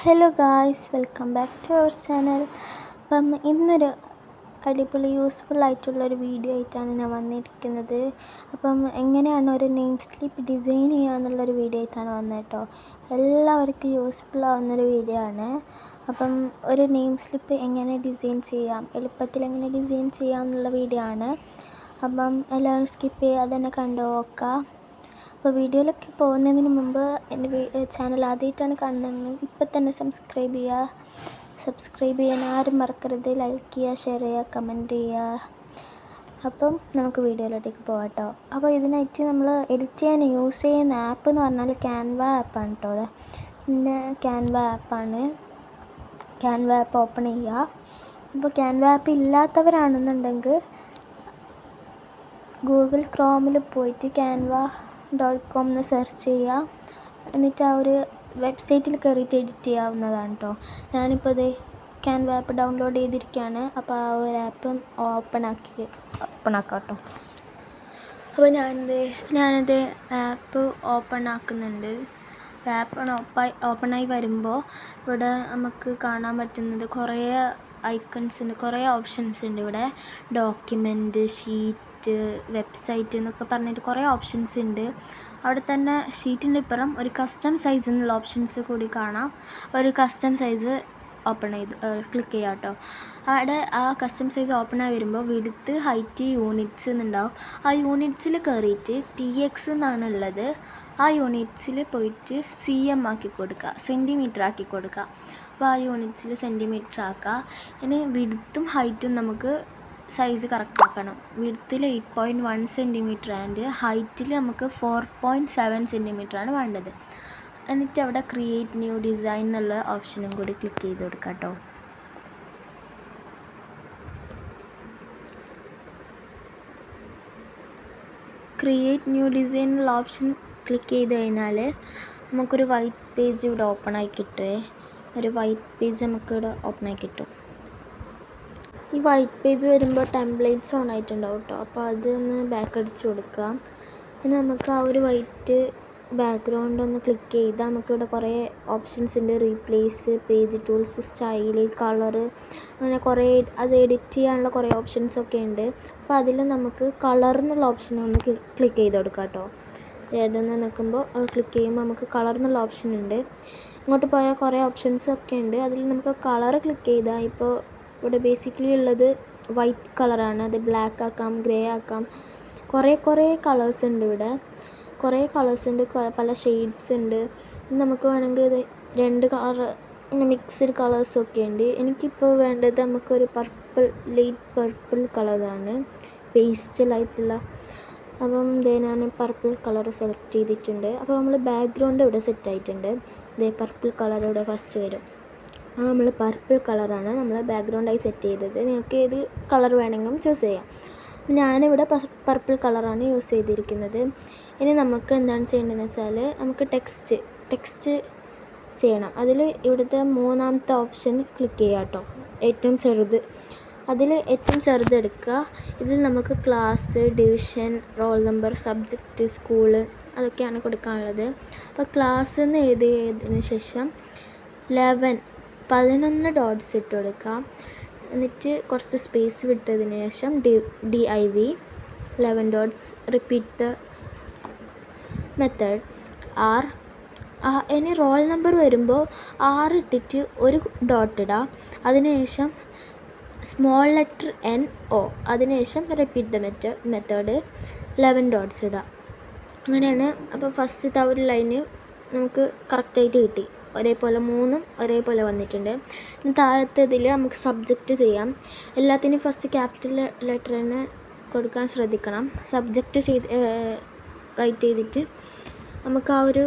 Hello guys, welcome back to our channel. അപ്പം ഇന്നൊരു അടിപൊളി യൂസ്ഫുൾ ആയിട്ടുള്ളൊരു വീഡിയോ ആയിട്ടാണ് ഞാൻ വന്നിരിക്കുന്നത്. അപ്പം എങ്ങനെയാണ് ഒരു നെയിം സ്ലിപ്പ് ഡിസൈൻ ചെയ്യുക എന്നുള്ളൊരു വീഡിയോ ആയിട്ടാണ് വന്നത് കേട്ടോ. എല്ലാവർക്കും യൂസ്ഫുൾ ആവുന്നൊരു വീഡിയോ ആണ്. അപ്പം ഒരു നെയിം സ്ലിപ്പ് എങ്ങനെ ഡിസൈൻ ചെയ്യാം, എളുപ്പത്തിൽ എങ്ങനെ ഡിസൈൻ ചെയ്യാം എന്നുള്ള വീഡിയോ ആണ്. അപ്പം എല്ലാവരും സ്കിപ്പ് ചെയ്യാതെ തന്നെ കണ്ടു നോക്കാം. അപ്പോൾ വീഡിയോയിലൊക്കെ പോകുന്നതിന് മുമ്പ് എൻ്റെ ചാനൽ ആദ്യമായിട്ടാണ് കാണുന്നതെങ്കിൽ ഇപ്പം തന്നെ സബ്സ്ക്രൈബ് ചെയ്യാൻ ആരും മറക്കരുത്. ലൈക്ക് ചെയ്യുക, ഷെയർ ചെയ്യുക, കമൻറ്റ് ചെയ്യുക. അപ്പം നമുക്ക് വീഡിയോയിലോട്ടേക്ക് പോകാം കേട്ടോ. അപ്പോൾ ഇതിനായിട്ട് നമ്മൾ എഡിറ്റ് ചെയ്യാൻ യൂസ് ചെയ്യുന്ന ആപ്പ് എന്ന് പറഞ്ഞാൽ ക്യാൻവ ആപ്പാണ് കേട്ടോ. പിന്നെ ക്യാൻവ ആപ്പ് ഓപ്പൺ ചെയ്യുക. അപ്പോൾ ക്യാൻവ ആപ്പ് ഇല്ലാത്തവരാണെന്നുണ്ടെങ്കിൽ ഗൂഗിൾ ക്രോമിൽ പോയിട്ട് canva.com എന്ന് സെർച്ച് ചെയ്യുക. എന്നിട്ട് ആ ഒരു വെബ്സൈറ്റിൽ കയറിയിട്ട് എഡിറ്റ് ചെയ്യാവുന്നതാണ് കേട്ടോ. ഞാനിപ്പോൾ ഇത് ക്യാൻവ ആപ്പ് ഡൗൺലോഡ് ചെയ്തിരിക്കുകയാണ്. അപ്പോൾ ആ ഒരു ആപ്പ് ഓപ്പൺ ആക്കാം കേട്ടോ. അപ്പോൾ ഞാനത് ആപ്പ് ഓപ്പൺ ആക്കുന്നുണ്ട്. ആപ്പ് ഓപ്പണായി വരുമ്പോൾ ഇവിടെ നമുക്ക് കാണാൻ പറ്റുന്നത് കുറേ ഐക്കൺസ് ഉണ്ട്, കുറേ ഓപ്ഷൻസ് ഉണ്ട്. ഇവിടെ ഡോക്യുമെൻറ്റ്, ഷീറ്റ്, വെബ്സൈറ്റ് എന്നൊക്കെ പറഞ്ഞിട്ട് കുറേ ഓപ്ഷൻസ് ഉണ്ട്. അവിടെ തന്നെ ഷീറ്റിൻ്റെ ഇപ്പുറം ഒരു കസ്റ്റം സൈസ് എന്നുള്ള ഓപ്ഷൻസ് കൂടി കാണാം. ഒരു കസ്റ്റം സൈസ് ക്ലിക്ക് ചെയ്യാം കേട്ടോ. അവിടെ ആ കസ്റ്റം സൈസ് ഓപ്പണായി വരുമ്പോൾ വിഡ്ത്ത്, ഹൈറ്റ്, യൂണിറ്റ്സ് എന്നുണ്ടാവും. ആ യൂണിറ്റ്സിൽ കയറിയിട്ട് PX എന്നാണ് ഉള്ളത്. ആ യൂണിറ്റ്സിൽ പോയിട്ട് CM ആക്കി കൊടുക്കുക, സെൻറ്റിമീറ്റർ ആക്കി കൊടുക്കുക. അപ്പോൾ ആ യൂണിറ്റ്സിൽ സെൻറ്റിമീറ്റർ ആക്കുക. ഇനി വിഡ്ത്തും ഹൈറ്റും നമുക്ക് സൈസ് കറക്റ്റ് ആക്കണം. വിഡ്ത്തിൽ 8.1 സെൻറ്റിമീറ്റർ ആൻഡ് ഹൈറ്റിൽ നമുക്ക് 4.7 സെൻറ്റിമീറ്റർ ആണ് വേണ്ടത്. എന്നിട്ട് അവിടെ ക്രിയേറ്റ് ന്യൂ ഡിസൈൻ എന്നുള്ള ഓപ്ഷനും കൂടി ക്ലിക്ക് ചെയ്ത് കൊടുക്കാം കേട്ടോ. ക്രിയേറ്റ് ന്യൂ ഡിസൈൻ എന്നുള്ള ഓപ്ഷൻ ക്ലിക്ക് ചെയ്ത് കഴിഞ്ഞാൽ നമുക്കൊരു വൈറ്റ് പേജ് ഇവിടെ ഓപ്പണായി കിട്ടുമേ. ഒരു വൈറ്റ് പേജ് നമുക്കിവിടെ ഓപ്പണായി കിട്ടും. ഈ വൈറ്റ് പേജ് വരുമ്പോൾ ടെംപ്ലേറ്റ്സ് ഓൺ ആയിട്ടുണ്ടാവും കേട്ടോ. അപ്പോൾ അതൊന്ന് ബാക്ക് അടിച്ച് കൊടുക്കുക. പിന്നെ നമുക്ക് ആ ഒരു വൈറ്റ് ബാക്ക്ഗ്രൗണ്ട് ഒന്ന് ക്ലിക്ക് ചെയ്താൽ നമുക്കിവിടെ കുറേ ഓപ്ഷൻസ് ഉണ്ട്. Replace, page tools, style, colour, അങ്ങനെ കുറേ അത് എഡിറ്റ് ചെയ്യാനുള്ള കുറേ ഓപ്ഷൻസൊക്കെ ഉണ്ട്. അപ്പോൾ അതിൽ നമുക്ക് കളർ എന്നുള്ള ഓപ്ഷൻ ഒന്ന് ക്ലിക്ക് ചെയ്ത് കൊടുക്കാം കേട്ടോ. ഏതെന്ന് നിൽക്കുമ്പോൾ ക്ലിക്ക് ചെയ്യുമ്പോൾ നമുക്ക് കളർ എന്നുള്ള ഓപ്ഷൻ ഉണ്ട്. ഇങ്ങോട്ട് പോയാൽ കുറേ ഓപ്ഷൻസൊക്കെ ഉണ്ട്. അതിൽ നമുക്ക് കളർ ക്ലിക്ക് ചെയ്താൽ ഇപ്പോൾ ഇവിടെ ബേസിക്കലി ഉള്ളത് വൈറ്റ് കളറാണ്. അത് ബ്ലാക്ക് ആക്കാം, ഗ്രേ ആക്കാം, കുറേ കളേഴ്സ് ഉണ്ട്. ഇവിടെ കുറേ കളേഴ്സ് ഉണ്ട്, പല ഷെയ്ഡ്സ് ഉണ്ട്. നമുക്ക് വേണമെങ്കിൽ ഇത് 2 കളർ മിക്സ്ഡ് കളേഴ്സൊക്കെ ഉണ്ട്. എനിക്കിപ്പോൾ വേണ്ടത് നമുക്കൊരു ലൈറ്റ് പർപ്പിൾ കളറാണ്, പേസ്റ്റലായിട്ടുള്ള. അപ്പം ഞാൻ പർപ്പിൾ കളർ സെലക്ട് ചെയ്തിട്ടുണ്ട്. അപ്പോൾ നമ്മൾ ബാക്ക്ഗ്രൗണ്ട് ഇവിടെ സെറ്റ് ആയിട്ടുണ്ട്. പർപ്പിൾ കളർ ഇവിടെ ഫസ്റ്റ് വരും. നമ്മൾ പർപ്പിൾ കളറാണ് നമ്മൾ ബാക്ക്ഗ്രൗണ്ടായി സെറ്റ് ചെയ്തത്. നിങ്ങൾക്ക് ഏത് കളർ വേണമെങ്കിലും ചൂസ് ചെയ്യാം. ഞാനിവിടെ പർപ്പിൾ കളറാണ് യൂസ് ചെയ്തിരിക്കുന്നത്. ഇനി നമുക്ക് എന്താണ് ചെയ്യേണ്ടതെന്ന് വെച്ചാൽ നമുക്ക് ടെക്സ്റ്റ് ചെയ്യണം. അതിൽ ഇവിടുത്തെ 3ാമത്തെ ഓപ്ഷൻ ക്ലിക്ക് ചെയ്യാം കേട്ടോ. ഏറ്റവും ചെറുത്, അതിൽ ഏറ്റവും ചെറുത് എടുക്കുക. ഇതിൽ നമുക്ക് class, division, roll number, subject, school അതൊക്കെയാണ് കൊടുക്കാനുള്ളത്. അപ്പോൾ ക്ലാസ് എന്ന് എഴുതിയതിന് ശേഷം 11 ഡോട്ട്സ് ഇട്ട് കൊടുക്കാം. എന്നിട്ട് കുറച്ച് സ്പേസ് വിട്ടതിന് ശേഷം div 11 dots. Repeat the method r. ഇനി റോൾ നമ്പർ വരുമ്പോൾ 6 ഇട്ടിട്ട് ഒരു ഡോട്ട് ഇടാം. അതിനുശേഷം സ്മോൾ ലെറ്റർ NO. അതിനുശേഷം റിപ്പീറ്റ് ദ മെത്തേഡ് 11 ഡോട്ട്സ് ഇടാം. അങ്ങനെയാണ്. അപ്പോൾ ഫസ്റ്റത്തെ ആ ഒരു ലൈന് നമുക്ക് കറക്റ്റായിട്ട് കിട്ടി. ഒരേപോലെ 3 ഒരേപോലെ വന്നിട്ടുണ്ട്. ഇനി താഴത്തേതിൽ നമുക്ക് സബ്ജക്റ്റ് ചെയ്യാം. എല്ലാത്തിനും ഫസ്റ്റ് ക്യാപിറ്റൽ ലെറ്റർ തന്നെ കൊടുക്കാൻ ശ്രദ്ധിക്കണം. സബ്ജക്റ്റ് റൈറ്റ് ചെയ്തിട്ട് നമുക്ക് ആ ഒരു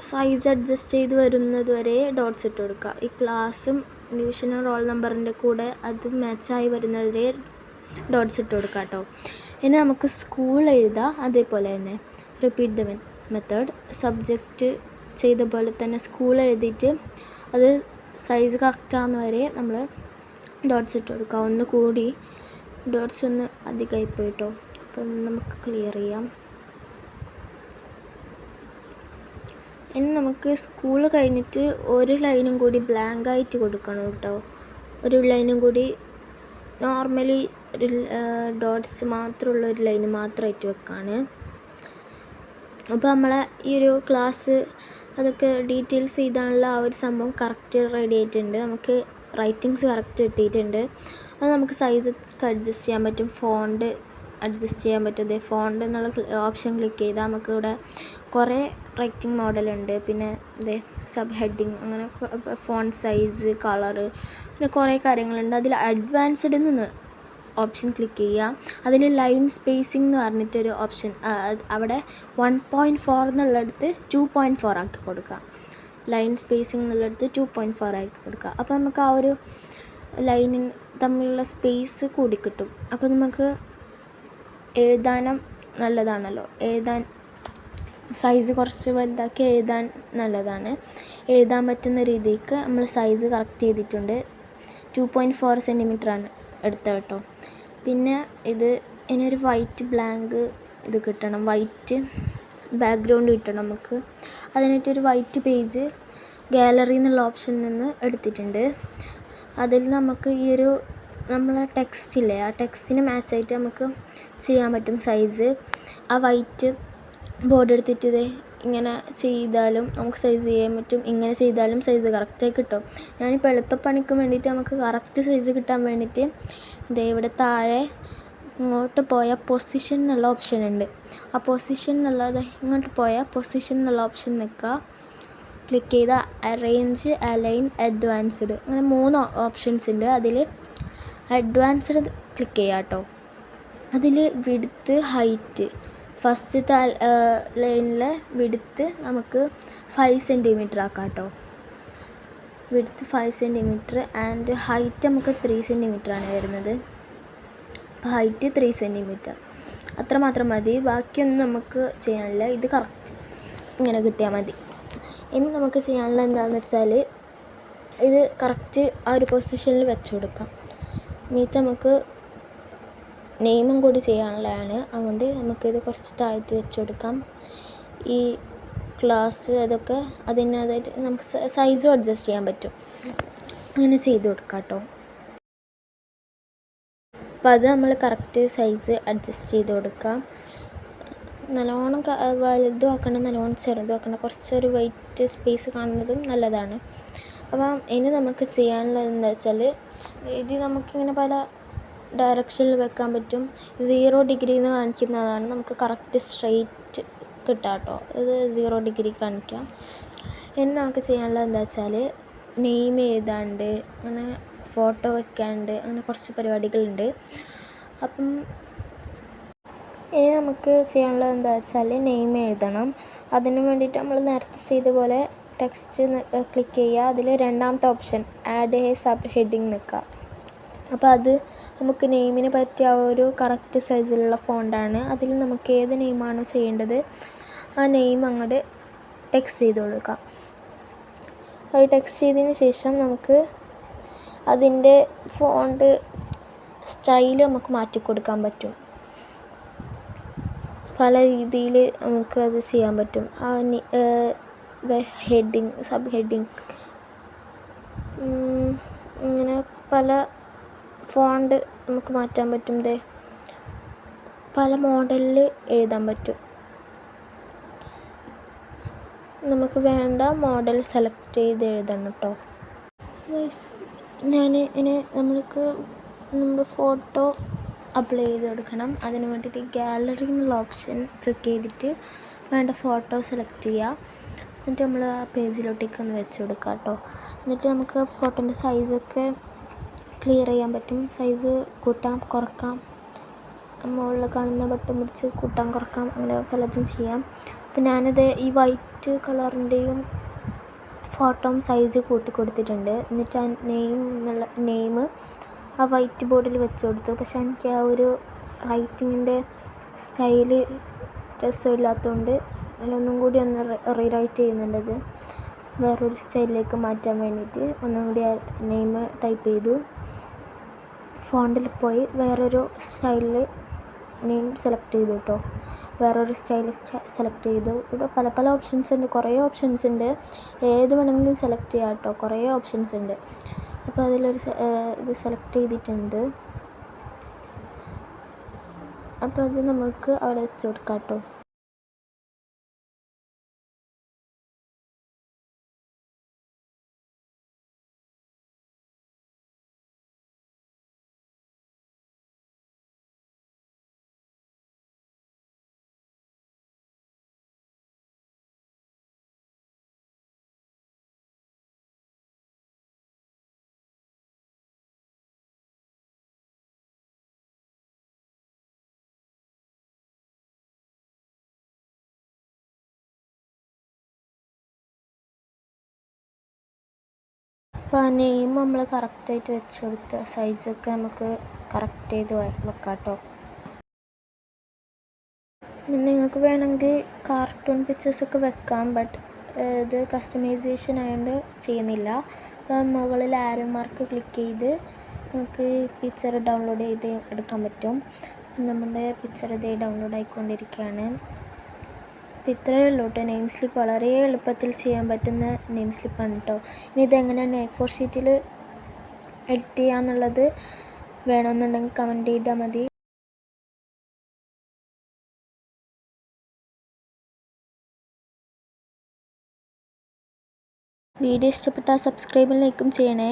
സൈസ് അഡ്ജസ്റ്റ് ചെയ്ത് വരുന്നത് വരെ ഡോട്ട്സ് ഇട്ട് കൊടുക്കുക. ഈ ക്ലാസ്സും ഡിവിഷനും റോൾ നമ്പറിൻ്റെ കൂടെ അത് മാച്ചായി വരുന്നത് വരെ ഡോട്ട്സ് ഇട്ട് കൊടുക്കുക കേട്ടോ. ഇനി നമുക്ക് സ്കൂൾ എഴുതാം. അതേപോലെ തന്നെ റിപ്പീറ്റ് ദ മെത്തേഡ്. സബ്ജക്റ്റ് ചെയ്ത പോലെ തന്നെ സ്കൂൾ എഴുതിയിട്ട് അത് സൈസ് കറക്റ്റാകുന്ന വരെ നമ്മൾ ഡോട്ട്സ് ഇട്ട് കൊടുക്കുക. ഒന്ന് കൂടി ഡോട്ട്സ് ഒന്ന് അധികമായി പോയിട്ടോ. അപ്പം നമുക്ക് ക്ലിയർ ചെയ്യാം. ഇനി നമുക്ക് സ്കൂൾ കഴിഞ്ഞിട്ട് ഒരു ലൈനും കൂടി ബ്ലാങ്ക് ആയിട്ട് കൊടുക്കണം കേട്ടോ. ഒരു ലൈനും കൂടി നോർമലി ഒരു ഡോട്ട്സ് മാത്രമുള്ള ഒരു ലൈന് മാത്രമായിട്ട് വെക്കാണ്. അപ്പോൾ നമ്മളെ ഈ ഒരു ക്ലാസ് അതൊക്കെ ഡീറ്റെയിൽസ് ചെയ്താനുള്ള ആ ഒരു സംഭവം കറക്റ്റ് റെഡി ആയിട്ടുണ്ട്. നമുക്ക് റൈറ്റിങ്സ് കറക്റ്റ് കിട്ടിയിട്ടുണ്ട്. അത് നമുക്ക് സൈസ് ഒക്കെ അഡ്ജസ്റ്റ് ചെയ്യാൻ പറ്റും, ഫോണ്ട് അഡ്ജസ്റ്റ് ചെയ്യാൻ പറ്റും. ഇതേ ഫോണ്ട് എന്നുള്ള ഓപ്ഷൻ ക്ലിക്ക് ചെയ്താൽ നമുക്ക് ഇവിടെ കുറേ റൈറ്റിംഗ് മോഡലുണ്ട്. പിന്നെ ഇതേ സബ് ഹെഡിങ്, അങ്ങനെ ഫോണ്ട് സൈസ്, കളറ്, പിന്നെ കുറേ കാര്യങ്ങളുണ്ട്. അതിൽ അഡ്വാൻസ്ഡ് നിന്ന് ഓപ്ഷൻ ക്ലിക്ക് ചെയ്യുക. അതിൽ ലൈൻ സ്പേസിംഗ് എന്ന് പറഞ്ഞിട്ടൊരു ഓപ്ഷൻ, അവിടെ 1.4 എന്നുള്ളിടത്ത് 2.4 ആക്കി കൊടുക്കുക. ലൈൻ സ്പേസിംഗ് എന്നുള്ളിടത്ത് 2.4 ആക്കി കൊടുക്കുക. അപ്പോൾ നമുക്ക് ആ ഒരു ലൈനിന് തമ്മിലുള്ള സ്പേസ് കൂടി കിട്ടും. അപ്പോൾ നമുക്ക് എഴുതാനും നല്ലതാണല്ലോ. എഴുതാൻ സൈസ് കുറച്ച് വലുതാക്കി എഴുതാൻ നല്ലതാണ്. എഴുതാൻ പറ്റുന്ന രീതിക്ക് നമ്മൾ സൈസ് കറക്റ്റ് ചെയ്തിട്ടുണ്ട്. 2.4 സെൻറ്റിമീറ്ററാണ് എടുത്തത് കേട്ടോ. പിന്നെ ഇനിയൊരു വൈറ്റ് ബ്ലാങ്ക് ഇത് കിട്ടണം, വൈറ്റ് ബാക്ക്ഗ്രൗണ്ട് കിട്ടണം നമുക്ക്. അതിനായിട്ടൊരു വൈറ്റ് പേജ് ഗാലറി എന്നുള്ള ഓപ്ഷനിൽ നിന്ന് എടുത്തിട്ടുണ്ട്. അതിൽ നമുക്ക് ഈ ഒരു നമ്മളെ ടെക്സ്റ്റില്ലേ, ആ ടെക്സ്റ്റിന് മാച്ചായിട്ട് നമുക്ക് ചെയ്യാൻ പറ്റും സൈസ്. ആ വൈറ്റ് ബോർഡ് എടുത്തിട്ട് ഇങ്ങനെ ചെയ്താലും നമുക്ക് സൈസ് ചെയ്യാൻ പറ്റും, ഇങ്ങനെ ചെയ്താലും സൈസ് കറക്റ്റായി കിട്ടും. ഞാനിപ്പോൾ എളുപ്പപ്പണിക്ക് വേണ്ടിയിട്ട് നമുക്ക് കറക്റ്റ് സൈസ് കിട്ടാൻ വേണ്ടിയിട്ട് ഇവിടെ താഴെ ഇങ്ങോട്ട് പോയ പൊസിഷൻ എന്നുള്ള ഓപ്ഷൻ ഉണ്ട്. ആ പൊസിഷൻ എന്നുള്ളത് ഇങ്ങോട്ട് പോയ പൊസിഷൻ എന്നുള്ള ഓപ്ഷൻ നിൽക്കുക, ക്ലിക്ക് ചെയ്താൽ അറേഞ്ച്, അലൈൻ, അഡ്വാൻസ്ഡ്, അങ്ങനെ 3 ഓപ്ഷൻസ് ഉണ്ട്. അതിൽ അഡ്വാൻസ്ഡ് ക്ലിക്ക് ചെയ്യാം കേട്ടോ. അതിൽ വിഡ്ത്ത്, ഹൈറ്റ്, ഫസ്റ്റത്തെ ലൈനിലെ വിഡ്ത്ത് നമുക്ക് 5 സെൻറ്റിമീറ്റർ ആക്കാം കേട്ടോ. വിഡ്ത്ത് 5 സെൻറ്റിമീറ്റർ ആൻഡ് ഹൈറ്റ് നമുക്ക് 3 സെൻറ്റിമീറ്ററാണ് വരുന്നത്. അപ്പോൾ ഹൈറ്റ് 3 സെൻറ്റിമീറ്റർ അത്രമാത്രം മതി, ബാക്കിയൊന്നും നമുക്ക് ചെയ്യാനില്ല. ഇത് കറക്റ്റ് ഇങ്ങനെ കിട്ടിയാൽ മതി. ഇനി നമുക്ക് ചെയ്യാനുള്ള എന്താണെന്ന് വെച്ചാൽ ഇത് കറക്റ്റ് ആ ഒരു പൊസിഷനിൽ വെച്ച് കൊടുക്കാം. മീത്ത് നമുക്ക് നെയിമും കൂടി ചെയ്യാനുള്ളതാണ്. അതുകൊണ്ട് നമുക്കിത് കുറച്ച് താഴ്ത്തി വെച്ച് കൊടുക്കാം. ഈ ക്ലാസ് അതൊക്കെ അതിനതായിട്ട് നമുക്ക് സൈസും അഡ്ജസ്റ്റ് ചെയ്യാൻ പറ്റും. അങ്ങനെ ചെയ്ത് കൊടുക്കാം കേട്ടോ. അപ്പോൾ അത് നമ്മൾ കറക്റ്റ് സൈസ് അഡ്ജസ്റ്റ് ചെയ്ത് കൊടുക്കാം. നല്ലോണം വലുതും ആക്കണം, നല്ലോണം ചെറുതും ആക്കണം. കുറച്ചൊരു വൈറ്റ് സ്പേസ് കാണുന്നതും നല്ലതാണ്. അപ്പം ഇനി നമുക്ക് ചെയ്യാനുള്ളത് എന്താ വെച്ചാൽ ഇത് നമുക്കിങ്ങനെ പല ഡയറക്ഷനിൽ വെക്കാൻ പറ്റും. 0 ഡിഗ്രി എന്ന് കാണിക്കുന്നതാണ് നമുക്ക് കറക്റ്റ് സ്ട്രെയിറ്റ് കിട്ടുക കേട്ടോ. ഇത് 0 ഡിഗ്രി കാണിക്കാം. ഇനി നമുക്ക് ചെയ്യാനുള്ളത് എന്താ വെച്ചാൽ നെയിം എഴുതാണ്ട്, അങ്ങനെ ഫോട്ടോ വെക്കാണ്ട്, അങ്ങനെ കുറച്ച് പരിപാടികളുണ്ട്. അപ്പം ഇനി നമുക്ക് ചെയ്യാനുള്ളത് എന്താ വെച്ചാൽ നെയിം എഴുതണം. അതിന് വേണ്ടിയിട്ട് നമ്മൾ നേരത്തെ ചെയ്ത പോലെ ടെക്സ്റ്റ് ക്ലിക്ക് ചെയ്യുക. അതിൽ രണ്ടാമത്തെ option add A sub heading നിൽക്കുക. അപ്പോൾ അത് നമുക്ക് നെയിമിന് പറ്റിയ ഒരു കറക്റ്റ് സൈസിലുള്ള ഫോണ്ടാണ്. അതിൽ നമുക്ക് ഏത് നെയിമാണോ ചെയ്യേണ്ടത് ആ നെയിം അങ്ങോട്ട് ടെക്സ്റ്റ് ചെയ്ത് കൊടുക്കാം. അത് ടെക്സ്റ്റ് ചെയ്തതിന് ശേഷം നമുക്ക് അതിൻ്റെ ഫോണ്ട് സ്റ്റൈൽ നമുക്ക് മാറ്റി കൊടുക്കാൻ പറ്റും. പല രീതിയിൽ നമുക്കത് ചെയ്യാൻ പറ്റും. ഹെഡിങ്, സബ് ഹെഡിങ്, ഇങ്ങനെ പല ഫോണ്ട് നമുക്ക് മാറ്റാൻ പറ്റും. പല മോഡലിൽ എഴുതാൻ പറ്റും. നമുക്ക് വേണ്ട മോഡൽ സെലക്ട് ചെയ്ത് എഴുതണം കേട്ടോ. ഇനി നമ്മൾക്ക് നമ്മുടെ ഫോട്ടോ അപ്ലൈ ചെയ്ത് കൊടുക്കണം. അതിന് വേണ്ടിയിട്ട് ഗാലറി എന്നുള്ള ഓപ്ഷൻ ക്ലിക്ക് ചെയ്തിട്ട് വേണ്ട ഫോട്ടോ സെലക്ട് ചെയ്യുക. എന്നിട്ട് നമ്മൾ ആ പേജിലോട്ടേക്ക് ഒന്ന് വെച്ച് കൊടുക്കുക കേട്ടോ. എന്നിട്ട് നമുക്ക് ഫോട്ടോൻ്റെ സൈസൊക്കെ ക്ലിയർ ചെയ്യാൻ പറ്റും. സൈസ് കൂട്ടാം, കുറക്കാം, മുകളിൽ കാണുന്ന ബട്ടൺ പിടിച്ച് കൂട്ടാം, കുറക്കാം, അങ്ങനെ പലതും ചെയ്യാം. അപ്പോൾ ഞാനത് ഈ വൈറ്റ് കളറിൻ്റെയും ഫോട്ടോ സൈസ് കൂട്ടി കൊടുത്തിട്ടുണ്ട്. എന്നിട്ട് ആ നെയിം ആ വൈറ്റ് ബോർഡിൽ വെച്ച് കൊടുത്തു. പക്ഷെ എനിക്ക് ആ ഒരു റൈറ്റിങ്ങിൻ്റെ സ്റ്റൈല് രസമില്ലാത്തതുകൊണ്ട് അതിലൊന്നും കൂടി ഒന്ന് റീറൈറ്റ് ചെയ്യുന്നുണ്ടത്. വേറൊരു സ്റ്റൈലിലേക്ക് മാറ്റാൻ വേണ്ടിയിട്ട് ഒന്നും കൂടി ആ നെയിം ടൈപ്പ് ചെയ്തു. ഫോണ്ടിൽ പോയി വേറൊരു സ്റ്റൈലിൽ നെയിം സെലക്ട് ചെയ്തു കേട്ടോ. വേറൊരു സ്റ്റൈൽ സെലക്ട് ചെയ്തു. ഇവിടെ പല പല ഓപ്ഷൻസ് ഉണ്ട്, കുറേ ഓപ്ഷൻസ് ഉണ്ട്. ഏത് വേണമെങ്കിലും സെലക്ട് ചെയ്യാം കേട്ടോ, കുറേ ഓപ്ഷൻസ് ഉണ്ട്. അപ്പോൾ അതിലൊരു ഇത് സെലക്ട് ചെയ്തിട്ടുണ്ട്. അപ്പോൾ അത് നമുക്ക് അവിടെ വെച്ച് കൊടുക്കാം കേട്ടോ. അപ്പോൾ ആ നെയിം നമ്മൾ കറക്റ്റായിട്ട് വെച്ച് കൊടുത്ത സൈസൊക്കെ നമുക്ക് കറക്റ്റ് ചെയ്ത് വെക്കാം കേട്ടോ. നിങ്ങൾക്ക് വേണമെങ്കിൽ കാർട്ടൂൺ പിക്ചേഴ്സൊക്കെ വെക്കാം, ബട്ട് ഇത് കസ്റ്റമൈസേഷൻ ആയതുകൊണ്ട് ചെയ്യുന്നില്ല. അപ്പോൾ മുകളിൽ ആരോ മാർക്ക് ക്ലിക്ക് ചെയ്ത് നമുക്ക് പിക്ചർ ഡൗൺലോഡ് ചെയ്ത് എടുക്കാൻ പറ്റും. നമ്മുടെ പിക്ചർ ഇതേ ഡൗൺലോഡ് ആയിക്കൊണ്ടിരിക്കുകയാണ്. അപ്പോൾ ഇത്രയേ ഉള്ളൂ കേട്ടോ. നെയിം സ്ലിപ്പ് വളരെ എളുപ്പത്തിൽ ചെയ്യാൻ പറ്റുന്ന നെയിം സ്ലിപ്പാണ് കേട്ടോ. ഇനി ഇതെങ്ങനെയാണ് A4 ഷീറ്റിൽ എഡിറ്റ് ചെയ്യാന്നുള്ളത് വേണമെന്നുണ്ടെങ്കിൽ കമൻറ്റ് ചെയ്താൽ മതി. വീഡിയോ ഇഷ്ടപ്പെട്ടാൽ സബ്സ്ക്രൈബും ലൈക്കും ചെയ്യണേ.